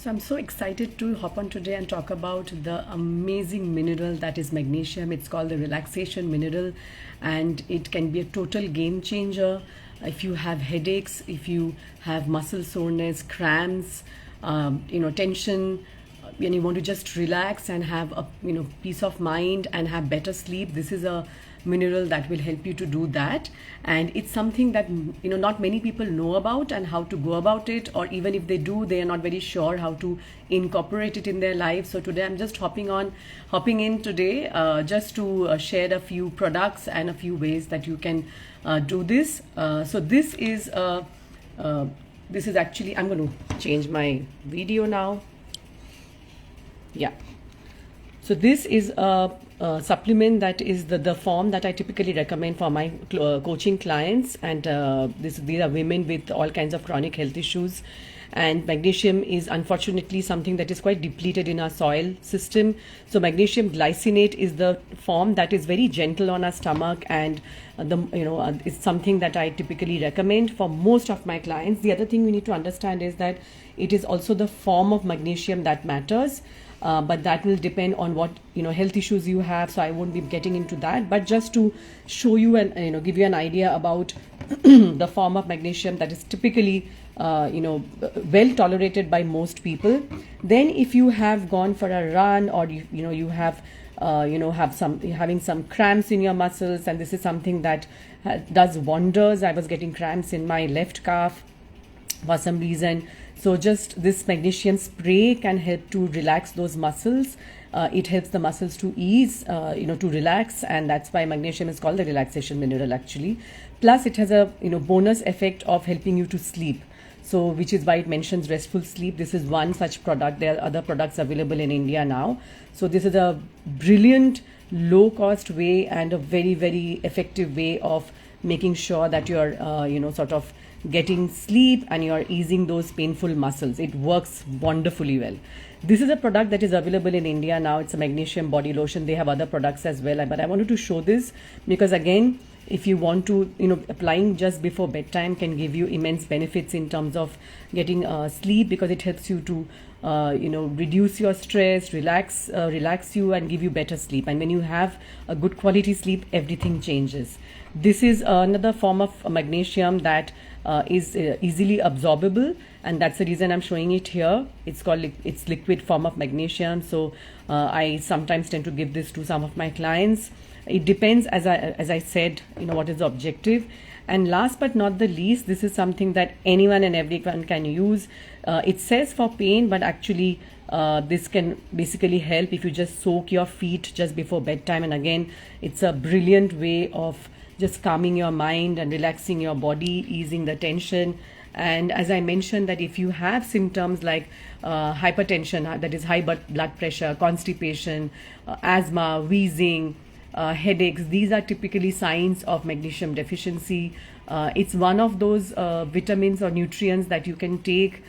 So I'm so excited to hop on today and talk about the amazing mineral that is magnesium. It's called the relaxation mineral, and it can be a total game changer if you have headaches, if you have muscle soreness, cramps, tension, when you want to just relax and have a peace of mind and have better sleep. This is a mineral that will help you to do that, and it's something that not many people know about and how to go about it, or even if they do, they are not very sure how to incorporate it in their lives. So today I'm just hopping in today just to share a few products and a few ways that you can do this. So this is actually, I'm going to change my video now. Yeah, so this is a supplement that is the form that I typically recommend for my coaching clients, and these are women with all kinds of chronic health issues. And magnesium is unfortunately something that is quite depleted in our soil system. So magnesium glycinate is the form that is very gentle on our stomach, and it's something that I typically recommend for most of my clients. The other thing we need to understand is that it is also the form of magnesium that matters. But that will depend on what health issues you have, so I won't be getting into that. But just to show you and give you an idea about the form of magnesium that is typically well tolerated by most people. Then if you have gone for a run, or you have having some cramps in your muscles, and this is something that does wonders. I was getting cramps in my left calf for some reason. So just this magnesium spray can help to relax those muscles. It helps the muscles to ease, to relax, and that's why magnesium is called the relaxation mineral actually. Plus it has a bonus effect of helping you to sleep. So which is why it mentions restful sleep. This is one such product. There are other products available in India now. So this is a brilliant low cost way and a very, very effective way of making sure that you're sort of getting sleep and you're easing those painful muscles. It works wonderfully well. This is a product that is available in India now. It's a magnesium body lotion. They have other products as well, but I wanted to show this because, again, if you want to, applying just before bedtime can give you immense benefits in terms of getting sleep, because it helps you to reduce your stress, relax you, and give you better sleep. And when you have a good quality sleep, everything changes. This is another form of magnesium that is easily absorbable, and that's the reason I'm showing it here. It's called it's liquid form of magnesium. So I sometimes tend to give this to some of my clients. It depends, as I said, what is the objective. And last but not the least, this is something that anyone and everyone can use. It says for pain, but actually this can basically help if you just soak your feet just before bedtime. And again, it's a brilliant way of just calming your mind and relaxing your body, easing the tension. And as I mentioned, that if you have symptoms like hypertension, that is high blood pressure, constipation, asthma, wheezing, headaches, these are typically signs of magnesium deficiency. It's one of those vitamins or nutrients that you can take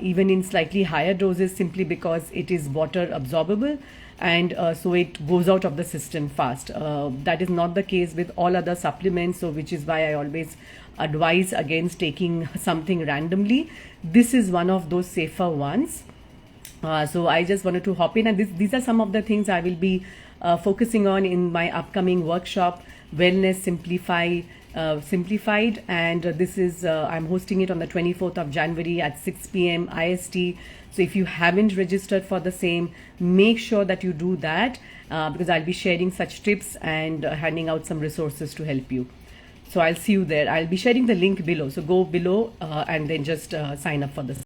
even in slightly higher doses, simply because it is water absorbable, and so it goes out of the system fast. That is not the case with all other supplements, so which is why I always advise against taking something randomly. This is one of those safer ones. So I just wanted to hop in, and these are some of the things I will be focusing on in my upcoming workshop, Wellness Simplified, and this is I'm hosting it on the 24th of January at 6 p.m. IST. So if you haven't registered for the same, make sure that you do that, because I'll be sharing such tips and handing out some resources to help you. So I'll see you there. I'll be sharing the link below. So go below and then just sign up for this.